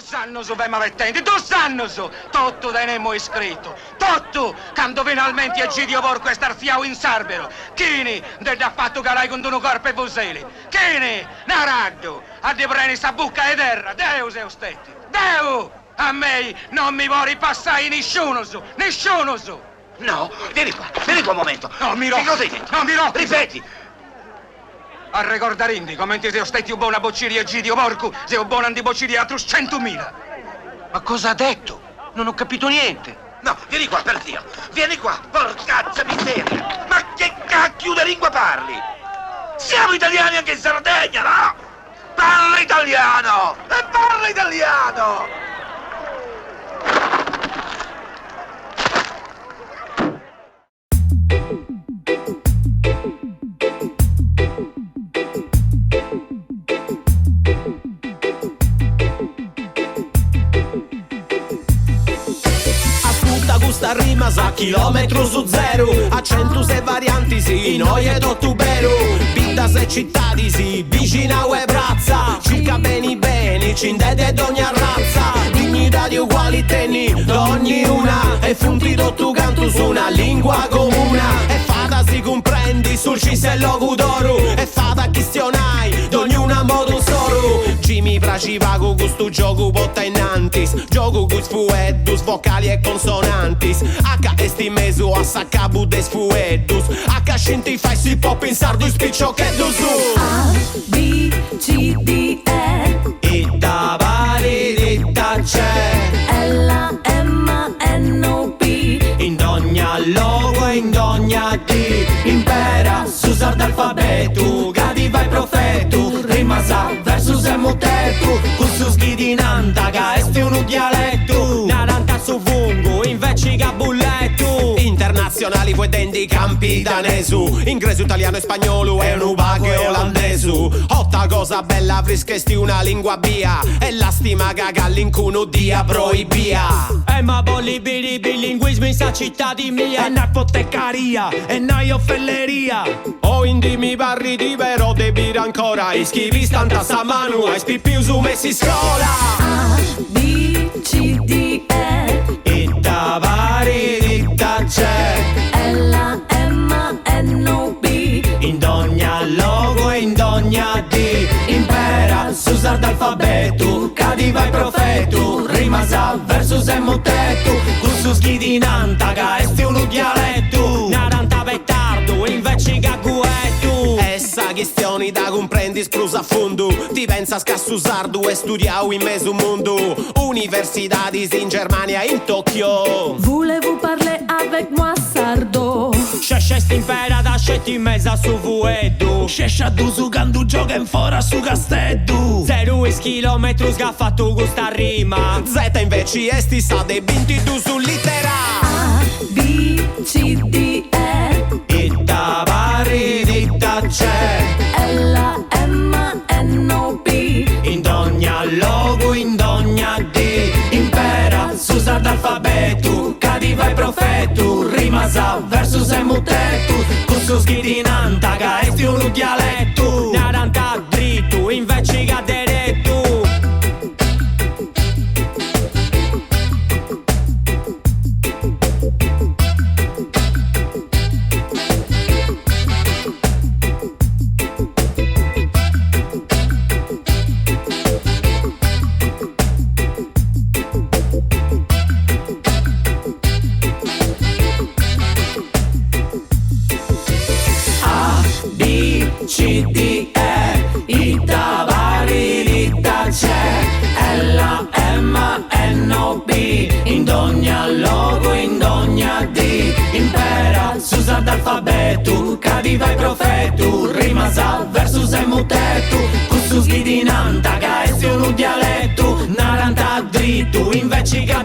sanno su per malvettenti, tu sanno su! Tutto tenemmo iscritto, tutto! Quando finalmente è Gidio Porco e starfiao in Sarbero! Chini, de da fatto calai con tuo corpo e voseli! Chini, naragdo! A de preni sta bucca e terra! Deu se stetti! Deu! A me non mi vuoi passare nessuno su! Nessuno su! No, vieni qua un momento! No, Miro! Che cosa hai detto? No, Miro! Ripeti! A ricordare indi, come ti sei stetti un buona bocciri e Gidio Porco, sei un buon antibocciri altri 100.000! Ma cosa ha detto? Non ho capito niente. No, vieni qua, per Dio! Vieni qua, porcazza miseria! Ma che cacchio di lingua parli? Siamo italiani anche in Sardegna, no? Parla italiano! E parla italiano! Questa rima sa chilometro su zero, accentus varianti sì, noi ed ottuberu, vita se cittadi sì, vicina e brazza, circa beni beni, cindede d'ogni razza, dignità di uguali tenni, d'ognuna, e funti d'ottu cantus una lingua comuna, e fata si comprendi sul cisello gudoru, e fata questionai, d'ognuna modo un solo, ci mi piaceva con questo gioco botta innantis, gioco con sfueddus, vocali e consonantis, H esti meso a saccabu des fueddus, H scinti fai si può pensare du spiccio che du su A, B, C, D, E da vari ditta c'è L, M, N, O, P in ogni logo e in ogni D impera s'usar d'alfabeto gadi vai profetu rima sa versus e motetu con su schidinanta che esti un dialetto naranta su fungo invece che bulletto internazionali poi dendi campi danesu ingreso italiano e spagnolo e un bag olandesu otta cosa bella avresti una lingua via e la stima che all'incuno dia proibia e ma bolli bilinguismo in sta città di mia e na ipoteccaria e na offelleria o indi mi barri di vero debire ancora ischivi stanta sa manu e spipiu su messi scuola A, B, C, D, E da vari ditta c'è L, M, N, O, P in ogni logo e in ogni D impera s'usar d'alfabeto cadi vai profetu rima sa versus e motetu con su schidinanta che esti un dialetto naranta pettardo invece che guettu essa questioni da comprendi sprusa a fondo ti pensa scassu sardo e studiau in mezzo mondo universidades in Germania in Tokyo Voulez-vous parler avec moi sardo? Scesce impera da scetti in mezzo su vuedo Scesce du su candu gioca fora su casteddu 0 chilometri che ha fatto questa rima Z invece esti sa de 22 su littera A, B, C, D, e da vari ditta c'è L, M, N, O, P in ogni logo in ogni D impera s'usar d'alfabeto cadi vai profetu rima sa versus e mutetu con su schidinanta che esti un dialetto naranta dritto invece che diretto C, D, E, I da vari ditta c'è L, M, N, O, P in ogni logo, in ogni D impera s'usar d'alfabeto cadi vai profetu rima sa versus e mutetu con su schidinanta che esti un dialetto naranta dritto invece che